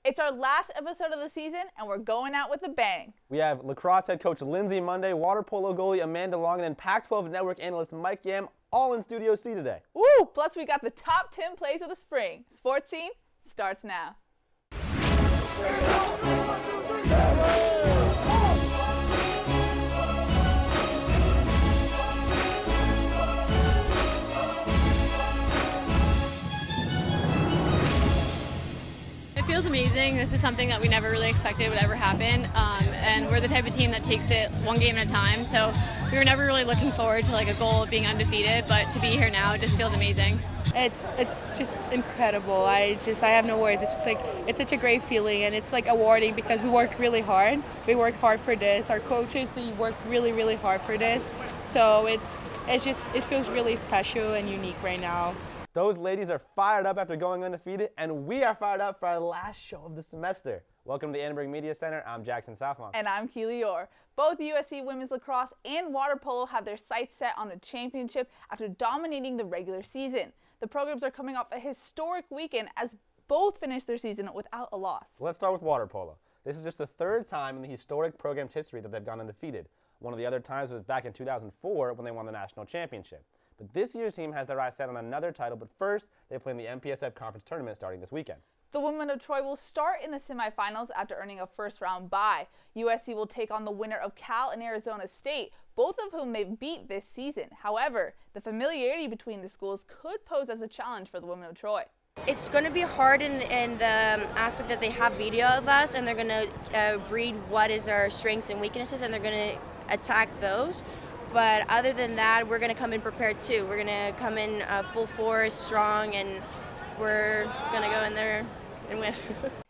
It's our last episode of the season, and we're going out with a bang. We have lacrosse head coach Lindsay Munday, water polo goalie Amanda Longan, and Pac-12 network analyst Mike Yam all in Studio C today. Woo! Plus, we got the top 10 plays of the spring. Sports Scene starts now. It feels amazing. This is something that we never really expected would ever happen, and we're the type of team that takes it one game at a time, so we were never really looking forward to like a goal of being undefeated, but to be here now, it just feels amazing. It's just incredible. I have no words. It's just like, it's such a great feeling, and it's like awarding because we work really hard. We work hard for this. Our coaches, they work really, really hard for this. So it feels really special and unique right now. Those ladies are fired up after going undefeated, and we are fired up for our last show of the semester. Welcome to the Annenberg Media Center. I'm Jackson Safon. And I'm Keely Eure. Both USC women's lacrosse and water polo have their sights set on the championship after dominating the regular season. The programs are coming off a historic weekend as both finished their season without a loss. Let's start with water polo. This is just the third time in the historic program's history that they've gone undefeated. One of the other times was back in 2004 when they won the national championship. But this year's team has their eyes set on another title, but first, they play in the MPSF Conference Tournament starting this weekend. The women of Troy will start in the semifinals after earning a first-round bye. USC will take on the winner of Cal and Arizona State, both of whom they've beat this season. However, the familiarity between the schools could pose as a challenge for the women of Troy. It's going to be hard in the aspect that they have video of us, and they're going to read what is our strengths and weaknesses, and they're going to attack those. But other than that, we're going to come in prepared too. We're going to come in full force, strong, and we're going to go in there and win.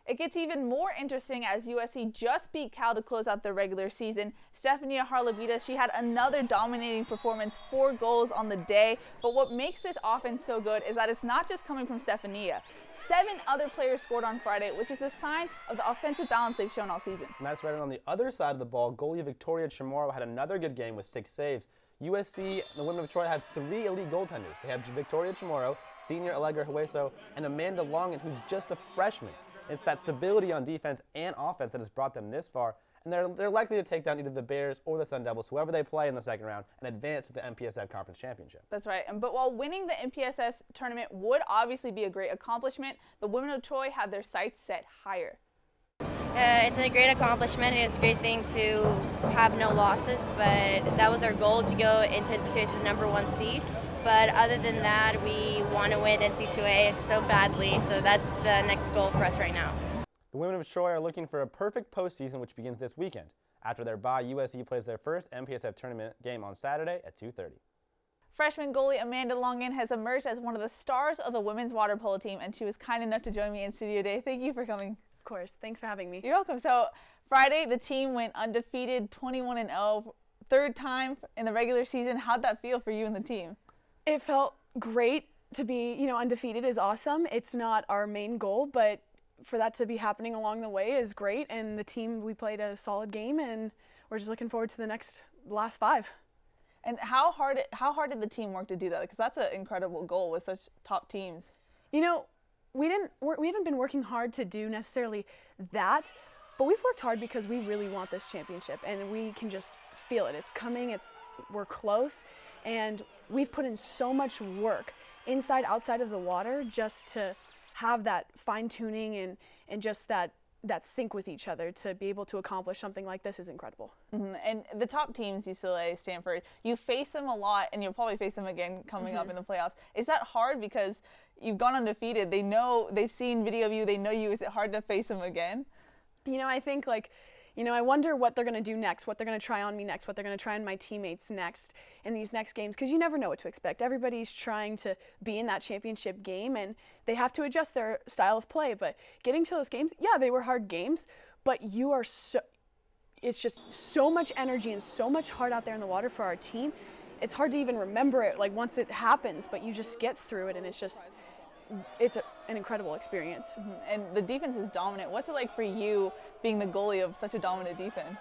It gets even more interesting as USC just beat Cal to close out their regular season. Stephania Harlavita, she had another dominating performance, 4 goals on the day. But what makes this offense so good is that it's not just coming from Stephania. 7 other players scored on Friday, which is a sign of the offensive balance they've shown all season. And that's right. And on the other side of the ball, goalie Victoria Chamorro had another good game with 6 saves. USC, the women of Troy, had 3 elite goaltenders. They have Victoria Chamorro, senior Allegra Hueso, and Amanda Longan, who's just a freshman. It's that stability on defense and offense that has brought them this far, and they're likely to take down either the Bears or the Sun Devils, whoever they play in the second round, and advance to the MPSF Conference Championship. That's right. But while winning the MPSF tournament would obviously be a great accomplishment, the women of Troy have their sights set higher. It's a great accomplishment, and it's a great thing to have no losses, but that was our goal, to go into NC2A with the #1 seed. But other than that, we want to win NC2A so badly, so that's the next goal for us right now. The women of Troy are looking for a perfect postseason, which begins this weekend. After their bye, USC plays their first MPSF tournament game on Saturday at 2:30. Freshman goalie Amanda Longan has emerged as one of the stars of the women's water polo team, and she was kind enough to join me in studio today. Thank you for coming. Of course. Thanks for having me. You're welcome. So Friday, the team went undefeated, 21-0, third time in the regular season. How'd that feel for you and the team? It felt great to be, undefeated is awesome. It's not our main goal, but for that to be happening along the way is great. And the team, we played a solid game, and we're just looking forward to the last 5. And how hard did the team work to do that? Because that's an incredible goal with such top teams. We haven't been working hard to do necessarily that, but we've worked hard because we really want this championship, and we can just feel it. It's coming. We're close. And we've put in so much work inside, outside of the water, just to have that fine-tuning and just that sync with each other to be able to accomplish something like this is incredible. Mm-hmm. And the top teams, UCLA, Stanford, you face them a lot, and you'll probably face them again coming up in the playoffs. Is that hard because you've gone undefeated? They know, they've seen video of you, they know you. Is it hard to face them again? I think I wonder what they're going to do next, what they're going to try on me next, what they're going to try on my teammates next in these next games, because you never know what to expect. Everybody's trying to be in that championship game, and they have to adjust their style of play. But getting to those games, yeah, they were hard games, but it's just so much energy and so much heart out there in the water for our team. It's hard to even remember it, once it happens, but you just get through it, and it's an incredible experience. Mm-hmm. And the defense is dominant. What's it like for you being the goalie of such a dominant defense?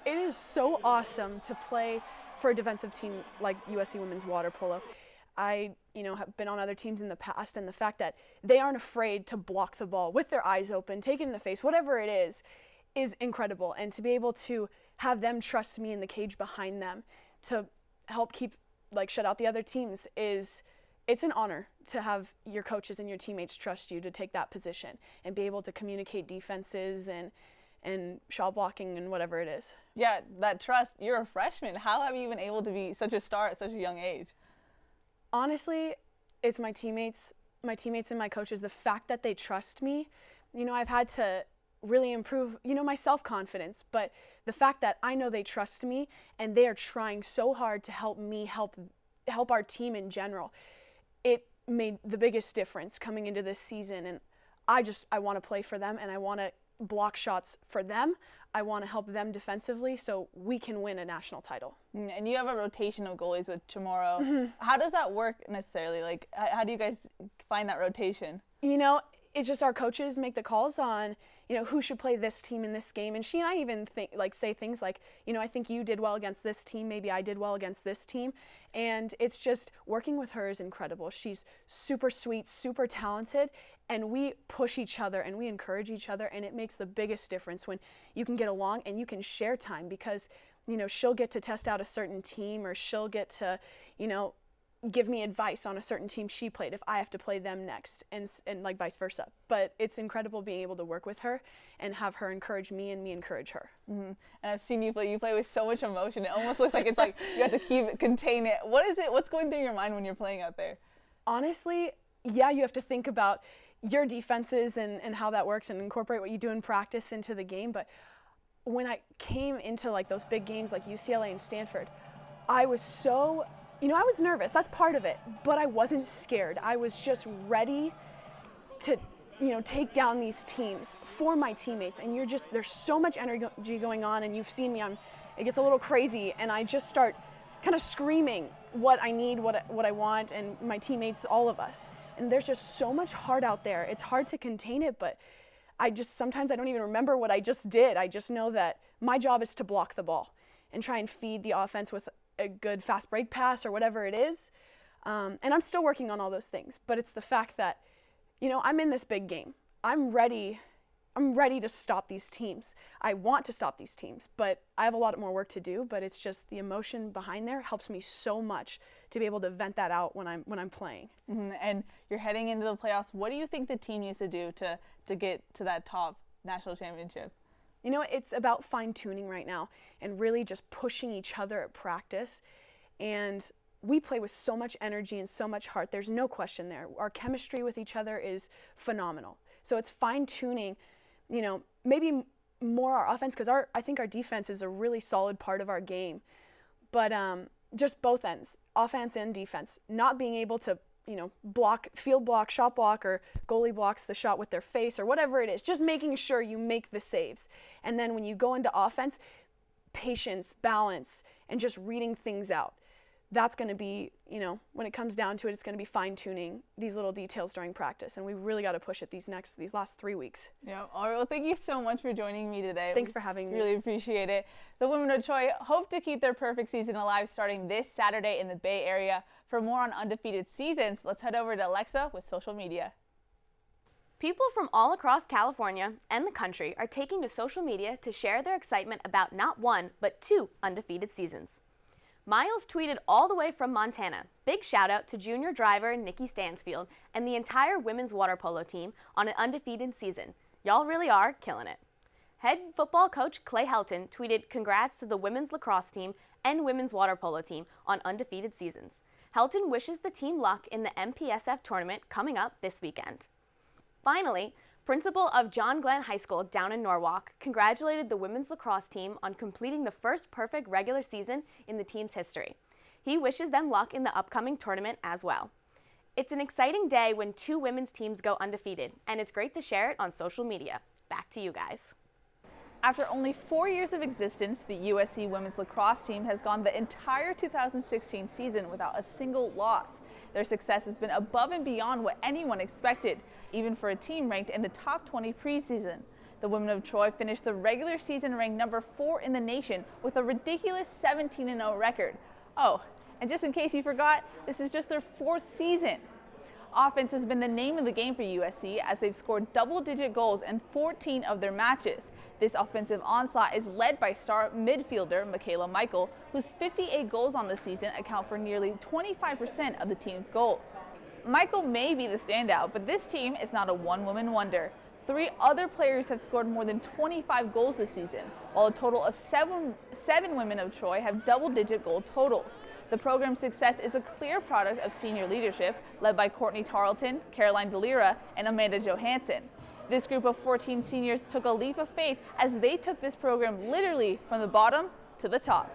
It is so awesome to play for a defensive team like USC Women's Water Polo. I, have been on other teams in the past, and the fact that they aren't afraid to block the ball with their eyes open, take it in the face, whatever it is incredible. And to be able to have them trust me in the cage behind them to help shut out the other teams it's an honor to have your coaches and your teammates trust you to take that position and be able to communicate defenses and shot blocking and whatever it is. Yeah, that trust. You're a freshman. How have you been able to be such a star at such a young age? Honestly, it's my teammates and my coaches. The fact that they trust me, I've had to really improve, my self-confidence, but the fact that I know they trust me and they are trying so hard to help me help our team in general, it made the biggest difference coming into this season. And I want to play for them, and I want to block shots for them. I want to help them defensively so we can win a national title. And you have a rotation of goalies with Chamorro. Mm-hmm. How does that work necessarily? Like, how do you guys find that rotation? It's just our coaches make the calls on, who should play this team in this game. And she and I even say things like, I think you did well against this team. Maybe I did well against this team. And it's just working with her is incredible. She's super sweet, super talented, and we push each other and we encourage each other. And it makes the biggest difference when you can get along and you can share time because, she'll get to test out a certain team, or she'll get to, give me advice on a certain team she played if I have to play them next, and like vice versa. But it's incredible being able to work with her and have her encourage me and me encourage her. Mm-hmm. And I've seen you play with so much emotion. It almost looks like it's like you have to contain it. What is it? What's going through your mind when you're playing out there? Honestly, yeah, you have to think about your defenses and how that works and incorporate what you do in practice into the game. But when I came into those big games like UCLA and Stanford, I was so I was nervous, that's part of it, but I wasn't scared. I was just ready to, take down these teams for my teammates. And there's so much energy going on, and you've seen me, it gets a little crazy, and I just start kind of screaming what I need, what I want, and my teammates, all of us. And there's just so much heart out there. It's hard to contain it, but sometimes I don't even remember what I just did. I just know that my job is to block the ball and try and feed the offense with a good fast break pass or whatever it is. And I'm still working on all those things, but it's the fact that, I'm in this big game. I'm ready to stop these teams. I want to stop these teams, but I have a lot more work to do, but it's just the emotion behind there helps me so much to be able to vent that out when I'm playing. Mm-hmm. And you're heading into the playoffs. What do you think the team needs to do to get to that top national championship? It's about fine-tuning right now and really just pushing each other at practice. And we play with so much energy and so much heart. There's no question there. Our chemistry with each other is phenomenal. So it's fine-tuning, maybe more our offense, because I think our defense is a really solid part of our game. But just both ends, offense and defense, not being able to block, field block, shot block, or goalie blocks the shot with their face or whatever it is, just making sure you make the saves. And then when you go into offense, patience, balance, and just reading things out. That's going to be, when it comes down to it, it's going to be fine-tuning these little details during practice. And we really got to push it these last 3 weeks. Yeah. All right. Well, thank you so much for joining me today. Thanks for having me. Really appreciate it. The women of Troy hope to keep their perfect season alive starting this Saturday in the Bay Area. For more on Undefeated seasons, let's head over to Alexa with social media. People from all across California and the country are taking to social media to share their excitement about not one, but 2 undefeated seasons. Miles tweeted all the way from Montana. Big shout out to junior driver Nikki Stansfield and the entire women's water polo team on an undefeated season. Y'all really are killing it. Head football coach Clay Helton tweeted congrats to the women's lacrosse team and women's water polo team on undefeated seasons. Helton wishes the team luck in the MPSF tournament coming up this weekend. Finally, principal of John Glenn High School down in Norwalk congratulated the women's lacrosse team on completing the first perfect regular season in the team's history. He wishes them luck in the upcoming tournament as well. It's an exciting day when 2 women's teams go undefeated, and it's great to share it on social media. Back to you guys. After only 4 years of existence, the USC women's lacrosse team has gone the entire 2016 season without a single loss. Their success has been above and beyond what anyone expected, even for a team ranked in the top 20 preseason. The women of Troy finished the regular season ranked number 4 in the nation with a ridiculous 17-0 record. Oh, And just in case you forgot, this is just their 4th season. Offense has been the name of the game for USC as they've scored double-digit goals in 14 of their matches. This offensive onslaught is led by star midfielder Michaela Michael, whose 58 goals on the season account for nearly 25% of the team's goals. Michael may be the standout, but this team is not a one-woman wonder. 3 other players have scored more than 25 goals this season, while a total of seven women of Troy have double-digit goal totals. The program's success is a clear product of senior leadership led by Courtney Tarleton, Caroline DeLira, and Amanda Johansson. This group of 14 seniors took a leap of faith as they took this program literally from the bottom to the top.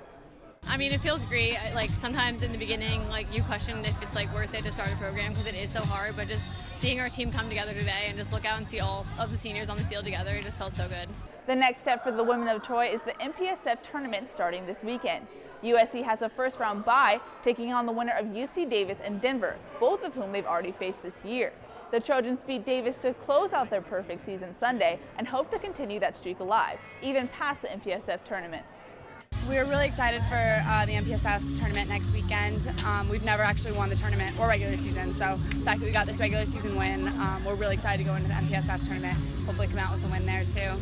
I mean, it feels great. Like sometimes in the beginning, like you question if it's like worth it to start a program because it is so hard, but just seeing our team come together today and just look out and see all of the seniors on the field together, it just felt so good. The next step for the women of Troy is the MPSF tournament starting this weekend. USC has a first-round bye, taking on the winner of UC Davis and Denver, both of whom they've already faced this year. The Trojans beat Davis to close out their perfect season Sunday and hope to continue that streak alive, even past the MPSF tournament. We're really excited for the MPSF tournament next weekend. We've never actually won the tournament or regular season, so the fact that we got this regular season win, we're really excited to go into the MPSF tournament, hopefully come out with a win there too.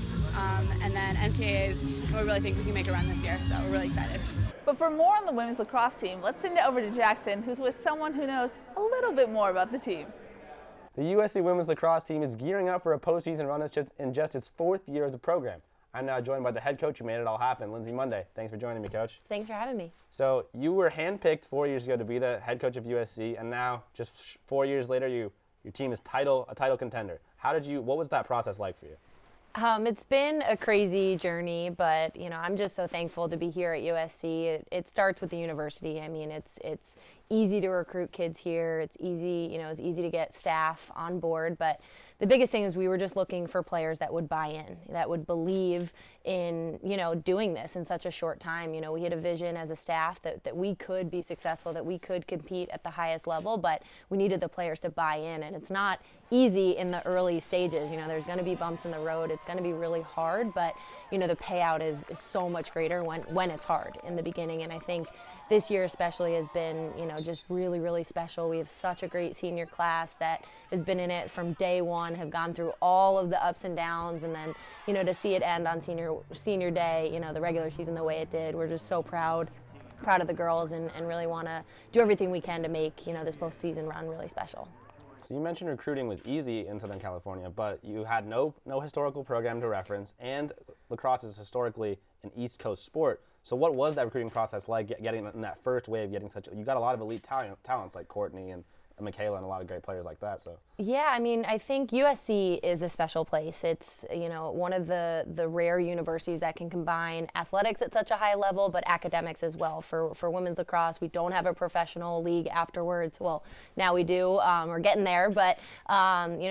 And then NCAAs, we really think we can make a run this year, so we're really excited. But for more on the women's lacrosse team, let's send it over to Jackson, who's with someone who knows a little bit more about the team. The USC women's lacrosse team is gearing up for a postseason run in just its 4th year as a program. I'm now joined by the head coach who made it all happen, Lindsay Munday. Thanks for joining me, Coach. Thanks for having me. So you were handpicked 4 years ago to be the head coach of USC, and now just 4 years later, your team is a title contender. What was that process like for you? It's been a crazy journey, but I'm just so thankful to be here at USC. It starts with the university. I mean, it's easy to recruit kids here. It's easy, it's easy to get staff on board, but the biggest thing is we were just looking for players that would buy in, that would believe in, doing this in such a short time. We had a vision as a staff that we could be successful, that we could compete at the highest level, but we needed the players to buy in, and it's not easy in the early stages. There's going to be bumps in the road. It's going to be really hard, but, the payout is so much greater when it's hard in the beginning, and I think this year especially has been, just really, really special. We have such a great senior class that has been in it from day one, have gone through all of the ups and downs, and then, to see it end on senior day, the regular season the way it did, we're just so proud of the girls and really want to do everything we can to make, this postseason run really special. So you mentioned recruiting was easy in Southern California, but you had no historical program to reference, and lacrosse is historically an East Coast sport. So what was that recruiting process like, getting in that first wave, you got a lot of elite talents like Courtney and Michaela and a lot of great players like that. So yeah, I mean, I think USC is a special place. It's one of the rare universities that can combine athletics at such a high level, but academics as well. For women's lacrosse, we don't have a professional league afterwards. Well, now we do. We're getting there, but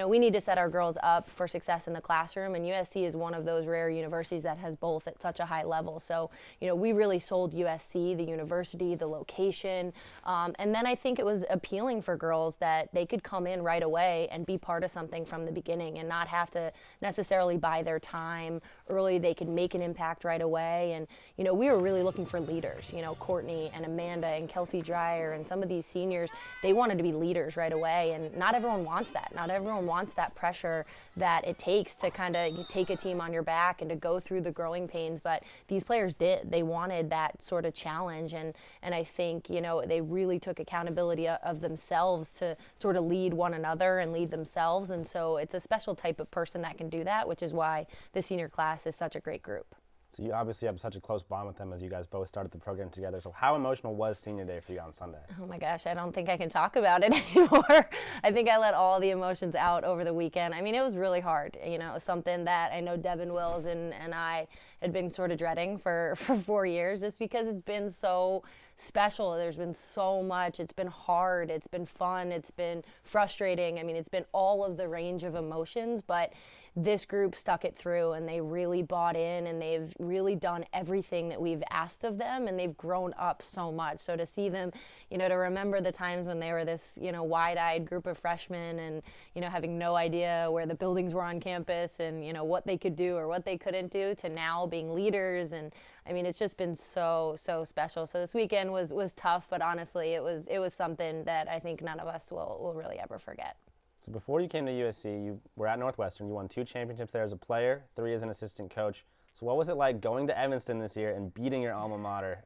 we need to set our girls up for success in the classroom, and USC is one of those rare universities that has both at such a high level. So we really sold USC, the university, the location, and then I think it was appealing for girls that they could come in right away and be part of something from the beginning and not have to necessarily buy their time early. They could make an impact right away. And, we were really looking for leaders, Courtney and Amanda and Kelsey Dreyer and some of these seniors, they wanted to be leaders right away. And not everyone wants that. Not everyone wants that pressure that it takes to kind of take a team on your back and to go through the growing pains. But these players did. They wanted that sort of challenge. And I think, they really took accountability of themselves to sort of lead one another and lead themselves. And so it's a special type of person that can do that, which is why the senior class is such a great group. So you obviously have such a close bond with them as you guys both started the program together. So how emotional was senior day for you on Sunday? Oh my gosh, I don't think I can talk about it anymore. I think I let all the emotions out over the weekend. I mean, it was really hard. It was something that I know Devin Wills and I had been sort of dreading for 4 years, just because it's been so special. There's been so much. It's been hard. It's been fun. It's been frustrating. I mean, it's been all of the range of emotions, but this group stuck it through, and they really bought in, and they've really done everything that we've asked of them, and they've grown up so much. So to see them, to remember the times when they were this, wide-eyed group of freshmen and, having no idea where the buildings were on campus and, what they could do or what they couldn't do, to now being leaders. And I mean, it's just been so special. So this weekend was tough, but honestly, it was something that I think none of us will really ever forget. So before you came to USC, you were at Northwestern. You won 2 championships there as a player, 3 as an assistant coach. So what was it like going to Evanston this year and beating your alma mater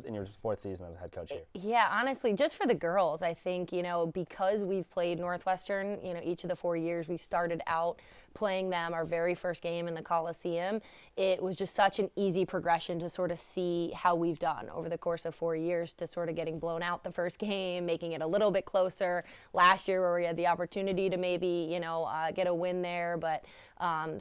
in your 4th season as a head coach here? Yeah, honestly, just for the girls, I think, because we've played Northwestern, each of the 4 years, we started out playing them our very first game in the Coliseum. It was just such an easy progression to sort of see how we've done over the course of 4 years, to sort of getting blown out the first game, making it a little bit closer. Last year where we had the opportunity to maybe, get a win there, but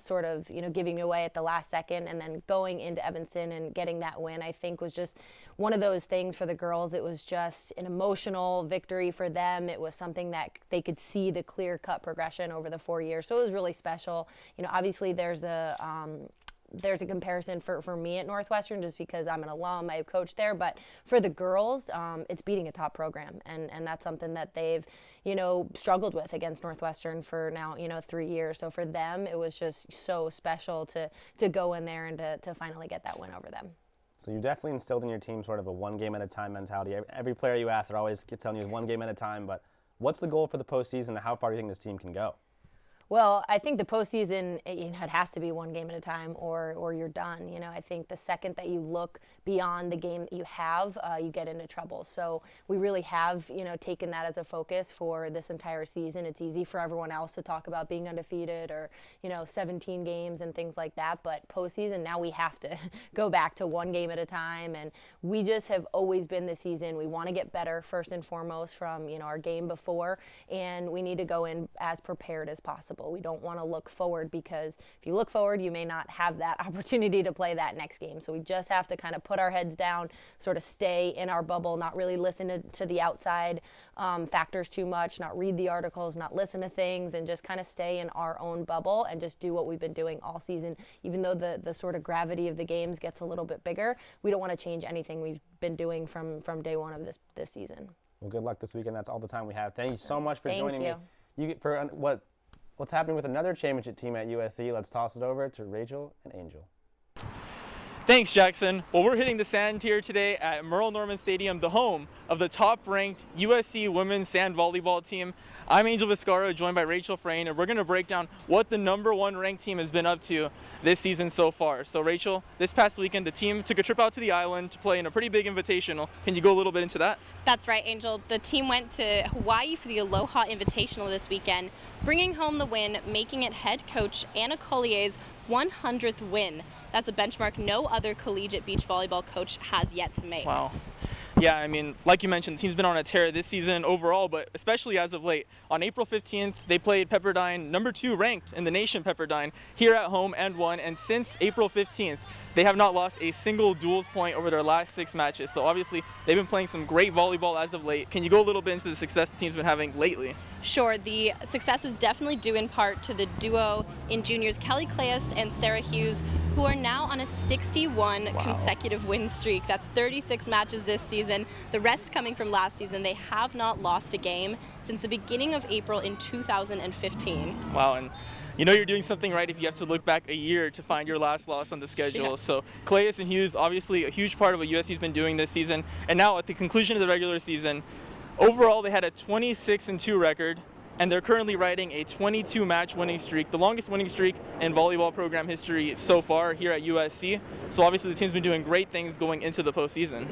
sort of, giving it away at the last second, and then going into Evanston and getting that win, I think was just one of those things for the girls. It was just an emotional victory for them. It was something that they could see the clear-cut progression over the 4 years. So it was really special. Obviously there's a comparison for me at Northwestern just because I'm an alum, I've coached there, but for the girls, it's beating a top program, and that's something that they've, struggled with against Northwestern for now, 3 years. So for them, it was just so special to go in there and to finally get that win over them. So you definitely instilled in your team sort of a one-game-at-a-time mentality. Every player you ask, they're always telling you one game at a time, but what's the goal for the postseason, and how far do you think this team can go? Well, I think the postseason, it has to be one game at a time or you're done. I think the second that you look beyond the game that you have, you get into trouble. So we really have, taken that as a focus for this entire season. It's easy for everyone else to talk about being undefeated or, 17 games and things like that. But postseason, now we have to go back to one game at a time. And we just have always been this season. We want to get better first and foremost from, our game before. And we need to go in as prepared as possible. We don't want to look forward, because if you look forward, you may not have that opportunity to play that next game. So we just have to kind of put our heads down, sort of stay in our bubble, not really listen to the outside factors too much, not read the articles, not listen to things, and just kind of stay in our own bubble and just do what we've been doing all season. Even though the sort of gravity of the games gets a little bit bigger, we don't want to change anything we've been doing from day one of this season. Well, good luck this weekend. That's all the time we have. Thank you so much for joining me. Thank you. For what's happening with another championship team at USC, let's toss it over to Rachel and Angel. Thanks, Jackson. Well, we're hitting the sand here today at Merle Norman Stadium, the home of the top-ranked USC women's sand volleyball team. I'm Angel Vizcarra, joined by Rachel Frayne, and we're going to break down what the #1 ranked team has been up to this season so far. So, Rachel, this past weekend, the team took a trip out to the island to play in a pretty big invitational. Can you go a little bit into that? That's right, Angel. The team went to Hawaii for the Aloha Invitational this weekend, bringing home the win, making it head coach Anna Collier's 100th win. That's a benchmark no other collegiate beach volleyball coach has yet to make. Wow. Yeah, I mean, like you mentioned, the team's been on a tear this season overall, but especially as of late. On April 15th, they played Pepperdine, #2 ranked in the nation, Pepperdine, here at home and won. And since April 15th, they have not lost a single duels point over their last 6 matches. So obviously, they've been playing some great volleyball as of late. Can you go a little bit into the success the team's been having lately? Sure, the success is definitely due in part to the duo in juniors Kelly Clayus and Sarah Hughes, who are now on a 61 consecutive win streak. That's 36 matches this season. The rest coming from last season. They have not lost a game since the beginning of April in 2015. Wow, and you know you're doing something right if you have to look back a year to find your last loss on the schedule. Yeah. So Clayus and Hughes, obviously a huge part of what USC's been doing this season. And now at the conclusion of the regular season, overall they had a 26-2 record, and they're currently riding a 22-match winning streak, the longest winning streak in volleyball program history so far here at USC. So obviously the team's been doing great things going into the postseason.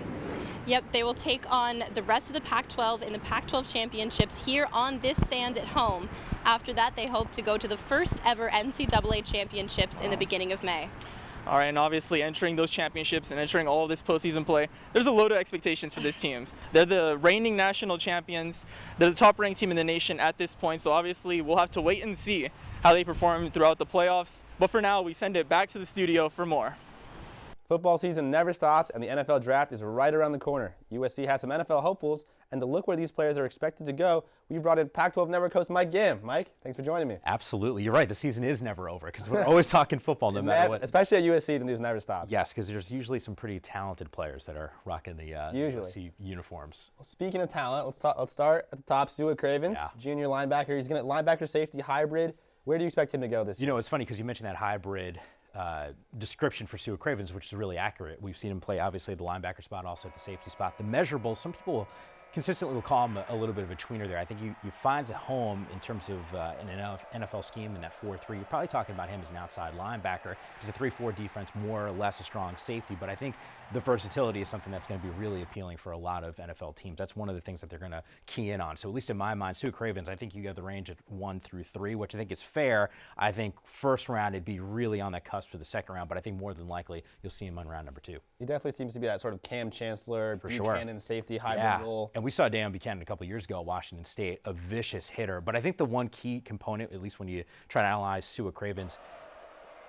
Yep, they will take on the rest of the Pac-12 in the Pac-12 championships here on this sand at home. After that, they hope to go to the first ever NCAA championships in the beginning of May. All right, and obviously entering those championships and entering all of this postseason play, there's a load of expectations for this team. They're the reigning national champions. They're the top-ranked team in the nation at this point, so obviously we'll have to wait and see how they perform throughout the playoffs. But for now, we send it back to the studio for more. Football season never stops, and the NFL draft is right around the corner. USC has some NFL hopefuls, And to look where these players are expected to go, we brought in Pac-12 Network host Mike Gam. Mike, thanks for joining me. Absolutely. You're right. The season is never over because we're always talking football no matter what. Especially at USC, the news never stops. Yes, because there's usually some pretty talented players that are rocking the USC uniforms. Well, speaking of talent, let's start at the top. Sua Cravens, junior linebacker. He's going to linebacker safety hybrid. Where do you expect him to go this year? You know, it's funny because you mentioned that hybrid description for Sua Cravens, which is really accurate. We've seen him play, obviously, at the linebacker spot, also at the safety spot. The measurables, some people consistently will call him a little bit of a tweener there. I think he finds a home in terms of an NFL scheme in that 4-3. You're probably talking about him as an outside linebacker. He's a 3-4 defense, more or less a strong safety, but I think the versatility is something that's going to be really appealing for a lot of NFL teams. That's one of the things that they're going to key in on. So at least in my mind, Sua Cravens, I think you got the range at 1 through 3, which I think is fair. I think first round it'd be really on that cusp of the second round, but I think more than likely you'll see him on round number 2. He definitely seems to be that sort of Cam Chancellor, for Buchanan safety hybrid role. And we saw Deion Buchanan a couple years ago at Washington State, a vicious hitter. But I think the one key component, at least when you try to analyze Sua Cravens,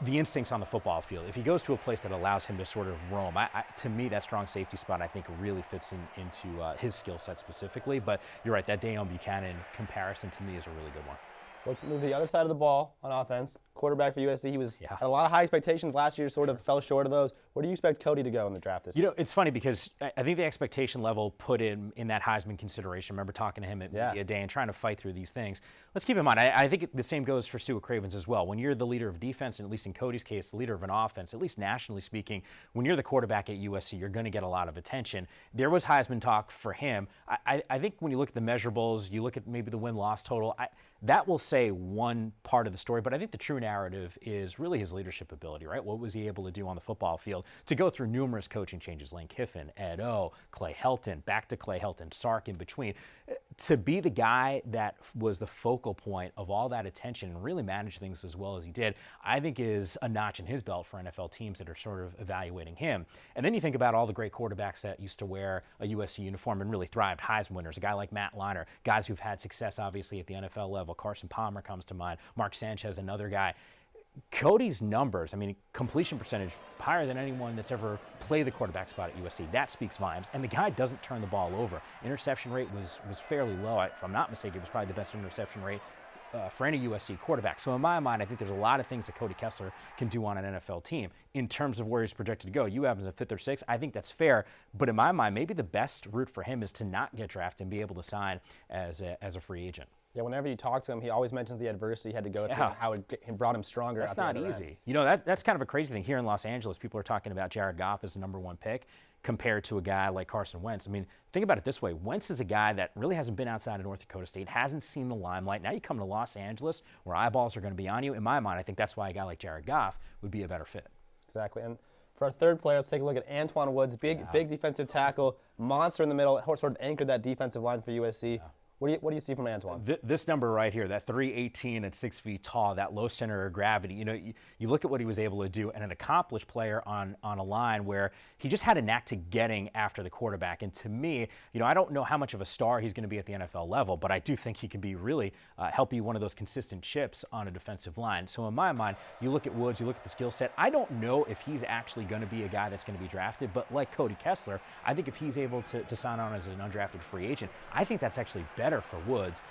the instincts on the football field. If he goes to a place that allows him to sort of roam, to me, that strong safety spot, I think, really fits into his skill set specifically. But you're right, that Deion Buchanan comparison to me is a really good one. So let's move to the other side of the ball on offense. Quarterback for USC, he had a lot of high expectations last year, sort of fell short of those. Where do you expect Cody to go in the draft this year? You know, it's funny because I think the expectation level put in that Heisman consideration. I remember talking to him at Media Day and trying to fight through these things. Let's keep in mind, I think the same goes for Sua Cravens as well. When you're the leader of defense, and at least in Cody's case, the leader of an offense, at least nationally speaking, when you're the quarterback at USC, you're going to get a lot of attention. There was Heisman talk for him. I think when you look at the measurables, you look at maybe the win-loss total, that will say one part of the story, but I think the true narrative is really his leadership ability, right? What was he able to do on the football field to go through numerous coaching changes, Lane Kiffin, Ed O, Clay Helton, back to Clay Helton, Sark in between, to be the guy that was the focal point of all that attention and really manage things as well as he did, I think is a notch in his belt for NFL teams that are sort of evaluating him. And then you think about all the great quarterbacks that used to wear a USC uniform and really thrived, Heisman winners, a guy like Matt Leinart, guys who've had success obviously at the NFL level. Carson Palmer comes to mind, Mark Sanchez, another guy. Cody's numbers, I mean, completion percentage higher than anyone that's ever played the quarterback spot at USC. That speaks volumes. And the guy doesn't turn the ball over. Interception rate was fairly low. If I'm not mistaken, it was probably the best interception rate for any USC quarterback. So in my mind, I think there's a lot of things that Cody Kessler can do on an NFL team. In terms of where he's projected to go, you have him as a 5th or 6th. I think that's fair. But in my mind, maybe the best route for him is to not get drafted and be able to sign as a free agent. Yeah, whenever you talk to him, he always mentions the adversity he had to go through, how it brought him stronger. That's not easy. You know, that's kind of a crazy thing. Here in Los Angeles, people are talking about Jared Goff as the #1 pick compared to a guy like Carson Wentz. I mean, think about it this way. Wentz is a guy that really hasn't been outside of North Dakota State, hasn't seen the limelight. Now you come to Los Angeles where eyeballs are going to be on you. In my mind, I think that's why a guy like Jared Goff would be a better fit. Exactly. And for our third player, let's take a look at Antoine Woods, big defensive tackle, monster in the middle, sort of anchored that defensive line for USC. What do you see from Antoine? This number right here, that 318 at 6 feet tall, that low center of gravity, you know, you look at what he was able to do, and an accomplished player on a line where he just had a knack to getting after the quarterback. And to me, you know, I don't know how much of a star he's going to be at the NFL level, but I do think he can be really help you one of those consistent chips on a defensive line. So in my mind, you look at Woods, you look at the skill set. I don't know if he's actually going to be a guy that's going to be drafted, but like Cody Kessler, I think if he's able to sign on as an undrafted free agent, I think that's actually better for Woods.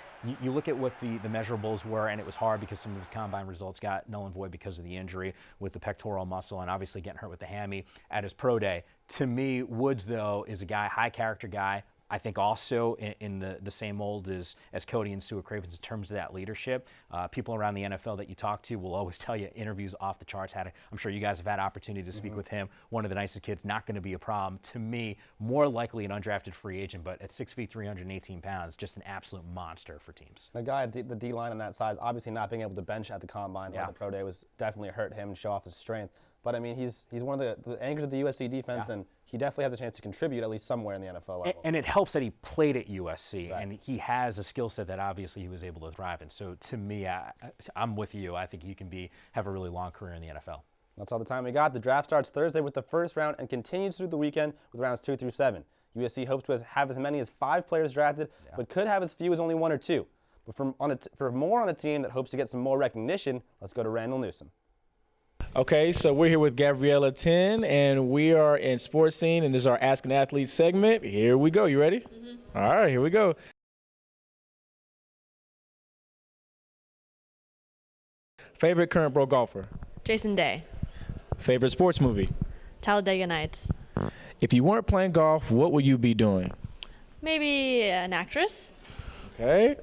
You look at what the measurables were, and it was hard because some of his combine results got null and void because of the injury with the pectoral muscle and obviously getting hurt with the hammy at his pro day. To me, Woods, though, is a guy, high character guy. I think also in the same mold as Cody and Sua Cravens in terms of that leadership. People around the NFL that you talk to will always tell you interviews off the charts. I'm sure you guys have had opportunity to speak with him. One of the nicest kids, not going to be a problem. To me, more likely an undrafted free agent, but at 6 feet, 318 pounds, just an absolute monster for teams. The guy at the D-line on that size, obviously not being able to bench at the combine or the pro day was definitely hurt him and show off his strength. But, I mean, he's one of the anchors of the USC defense, and he definitely has a chance to contribute at least somewhere in the NFL level. And it helps that he played at USC, and he has a skill set that obviously he was able to thrive in. So, to me, I'm with you. I think you can have a really long career in the NFL. That's all the time we got. The draft starts Thursday with the first round and continues through the weekend with rounds 2 through 7. USC hopes to have as many as 5 players drafted, but could have as few as only 1 or 2. But for more on a team that hopes to get some more recognition, let's go to Randall Newsom. Okay, so we're here with Gabriella 10, and we are in Sports Scene, and this is our Ask an Athlete segment. Here we go. You ready? Mm-hmm. All right, here we go. Favorite current pro golfer? Jason Day. Favorite sports movie? Talladega Nights. If you weren't playing golf, what would you be doing? Maybe an actress. Okay.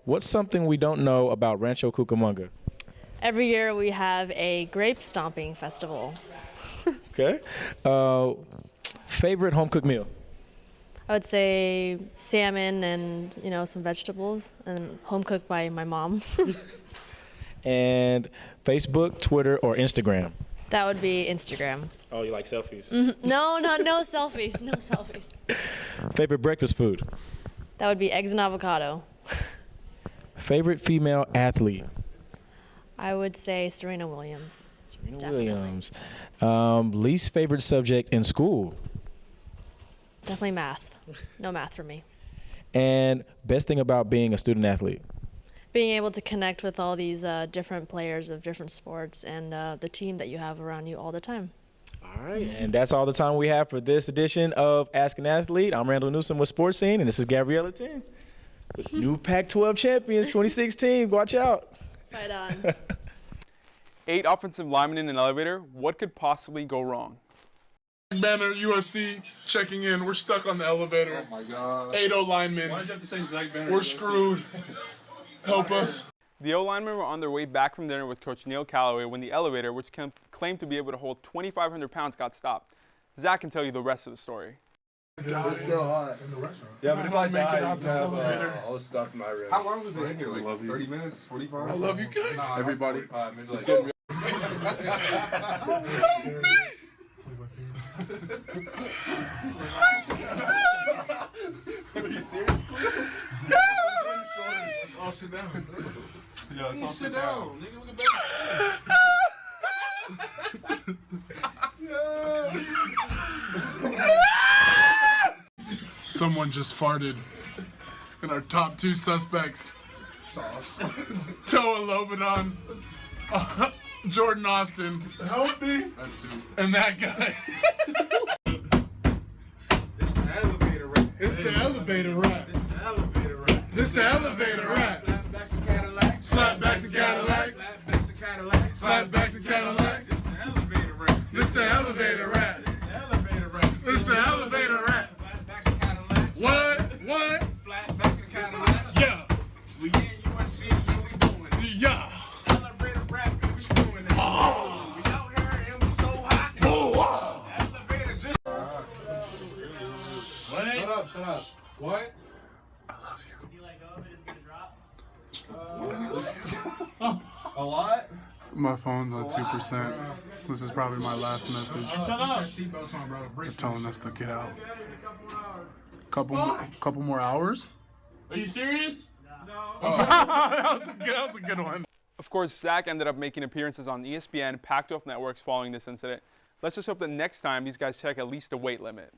What's something we don't know about Rancho Cucamonga? Every year we have a grape stomping festival. Okay. Favorite home cooked meal? I would say salmon and, some vegetables, and home cooked by my mom. And Facebook, Twitter, or Instagram? That would be Instagram. Oh, you like selfies? Mm-hmm. No selfies. No selfies. Favorite breakfast food? That would be eggs and avocado. Favorite female athlete? I would say Serena Williams. Serena Williams. Least favorite subject in school? Definitely math. No math for me. And best thing about being a student athlete? Being able to connect with all these different players of different sports and the team that you have around you all the time. All right, and that's all the time we have for this edition of Ask an Athlete. I'm Randall Newsom with Sports Scene, and this is Gabriella 10. With new Pac-12 champions 2016. Watch out. Right on. 8 offensive linemen in an elevator. What could possibly go wrong? Banner, USC, checking in. We're stuck on the elevator. Oh, my God. 8 O-linemen. Why did you have to say Zach Banner? We're screwed. Help us. The O-linemen were on their way back from dinner with Coach Neil Calloway when the elevator, which claimed to be able to hold 2,500 pounds, got stopped. Zach can tell you the rest of the story. It's so hot. Yeah, but if I die, out this elevator. all the stuff in my room. How long have we been in here? Like 30 minutes? 45? I love you guys. Nah, everybody. Let's get Are you serious? Oh, sit down. Yeah, it's all sit down. Nigga, look at Someone just farted, and our top 2 suspects, Toa Lobanon, Jordan Austin, help me. That's 2. And that guy. It's the elevator rap. It's the elevator rap. It's the elevator rap. This the elevator rap. Flatbacks and Cadillacs. Flatbacks and Cadillacs. Flatbacks and Cadillacs. Flatbacks and Cadillacs. It's the elevator rap. This the elevator rap. It's the elevator rap. This the elevator rap. Flatbacks and Cadillacs. What? Flatbacks and Cadillacs. Yeah. We in USC, yeah, we doing it. Yeah. Elevator rap, we doing it. Oh. We out here and we so hot. Oh, wow. Elevator just. What? Shut up. What? I love you. A lot? My phone's on 2%. This is probably my last message. Shut up. Seatbelts on, bro. They're telling us to get out. Couple more hours? Are you serious? No. Oh. that was a good one. Of course, Zach ended up making appearances on ESPN, Pac-12 networks following this incident. Let's just hope that next time these guys check at least the weight limit.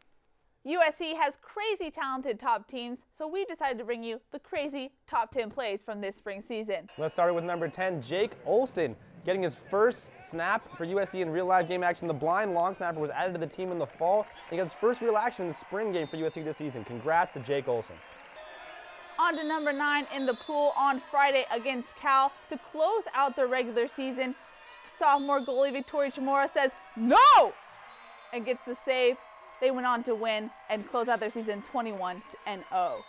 USC has crazy talented top teams, so we decided to bring you the crazy top 10 plays from this spring season. Let's start with number 10, Jake Olson, getting his first snap for USC in real live game action. The blind long snapper was added to the team in the fall. He got his first real action in the spring game for USC this season. Congrats to Jake Olson. On to number 9 in the pool on Friday against Cal to close out the regular season. Sophomore goalie Victoria Chamorro says no and gets the save. They went on to win and close out their season 21-0. How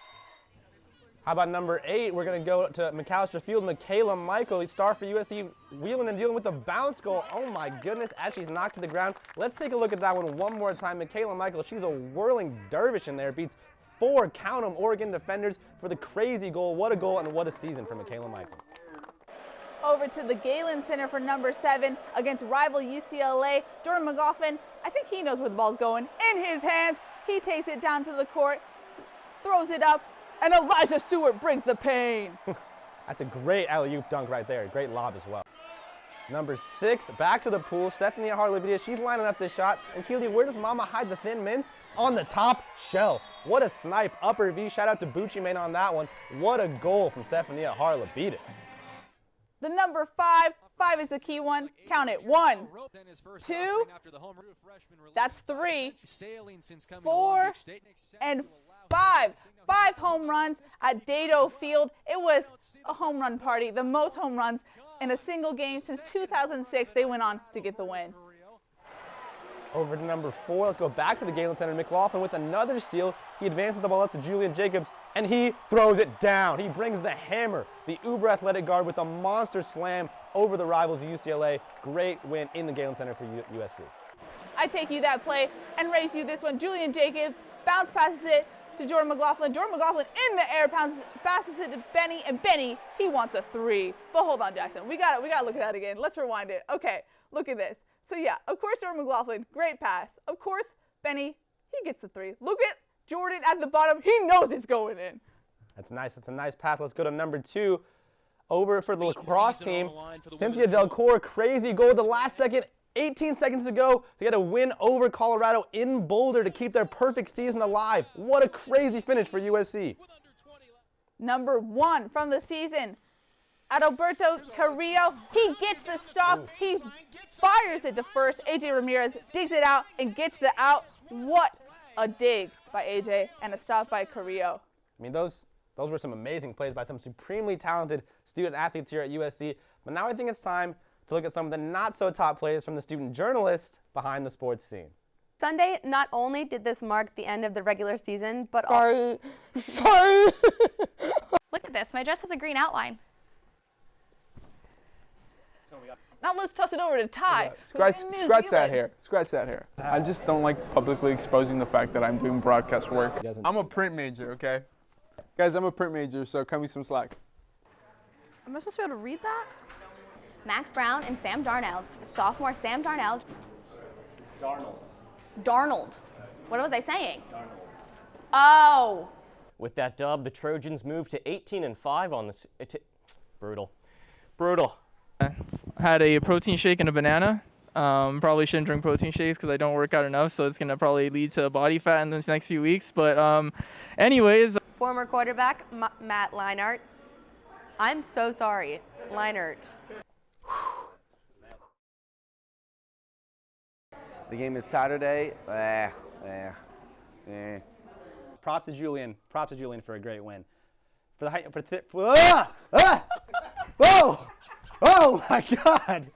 about number 8? We're going to go to McAllister Field. Michaela Michael, star for USC, wheeling and dealing with a bounce goal. Oh my goodness, as she's knocked to the ground. Let's take a look at that one more time. Michaela Michael, she's a whirling dervish in there. Beats 4, count 'em, Oregon defenders for the crazy goal. What a goal and what a season for Michaela Michael. Over to the Galen Center for number 7 against rival UCLA. Jordan McGoffin, I think he knows where the ball's going. In his hands, he takes it down to the court, throws it up, and Elijah Stewart brings the pain. That's a great alley-oop dunk right there. Great lob as well. Number 6, back to the pool. Stephanie Harley-Vidia, she's lining up this shot. And Keely, where does Mama hide the thin mints? On the top shelf. What a snipe, upper V. Shout out to Bucci Mane on that one. What a goal from Stephanie Harley-Vidia. The number 5 5 is the key one. Count it. 1, 2, that's 3, 4, and 5. 5 home runs at Dado Field. It was a home run party, the most home runs in a single game since 2006. They went on to get the win. Over to number 4, let's go back to the Galen Center. McLaughlin with another steal. He advances the ball up to Julian Jacobs, and he throws it down. He brings the hammer. The uber athletic guard with a monster slam over the rivals UCLA. Great win in the Galen Center for USC. I take you that play and raise you this one. Julian Jacobs bounce passes it to Jordan McLaughlin. Jordan McLaughlin in the air passes it to Benny, and Benny, he wants a 3. But hold on, Jackson. We gotta look at that again. Let's rewind it. Okay, look at this. So yeah, of course Jordan McLaughlin, great pass. Of course, Benny, he gets the 3. Look at Jordan at the bottom. He knows it's going in. That's nice. That's a nice pass. Let's go to number 2. Over for the lacrosse team. Cynthia Delcourt, crazy goal the last second. 18 seconds to go to get a win over Colorado in Boulder to keep their perfect season alive. What a crazy finish for USC. Number 1 from the season. Adalberto Carrillo, he gets the stop. He fires it to first. AJ Ramirez digs it out and gets the out. What a dig by AJ and a stop by Carrillo. I mean, those were some amazing plays by some supremely talented student athletes here at USC. But now I think it's time to look at some of the not so top plays from the student journalists behind the sports scene. Sunday, not only did this mark the end of the regular season, but Sorry. Look at this. My dress has a green outline. Now let's toss it over to Ty. Scratch that hair. Scratch that hair. I just don't like publicly exposing the fact that I'm doing broadcast work. I'm a print major, okay? Guys, I'm a print major, so cut me some slack. Am I supposed to be able to read that? Max Brown and Sam Darnell. Sophomore Sam Darnell. It's Darnold. Darnold. What was I saying? Darnold. Oh. With that dub, the Trojans moved to 18-5 on this. Brutal. Brutal. Had a protein shake and a banana. Probably shouldn't drink protein shakes because I don't work out enough, so it's going to probably lead to body fat in the next few weeks. But anyways. Former quarterback Matt Leinart. I'm so sorry, Leinart. The game is Saturday. Props to Julian. Props to Julian for a great win. Oh! Oh my God!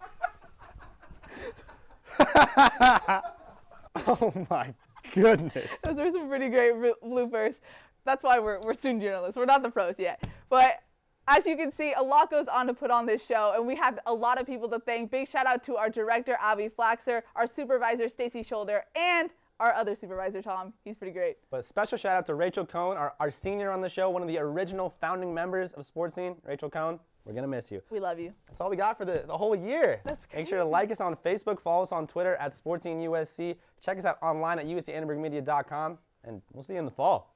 Oh my goodness! Those are some pretty great bloopers. That's why we're student journalists. We're not the pros yet. But as you can see, a lot goes on to put on this show, and we have a lot of people to thank. Big shout out to our director, Avi Flaxer, our supervisor, Stacy Shoulder, and our other supervisor, Tom. He's pretty great. But special shout out to Rachel Cohn, our senior on the show, one of the original founding members of Sports Scene. Rachel Cohn, we're going to miss you. We love you. That's all we got for the whole year. That's crazy. Make sure to like us on Facebook, follow us on Twitter at SportsSceneUSC. Check us out online at uscannenbergmedia.com, and we'll see you in the fall.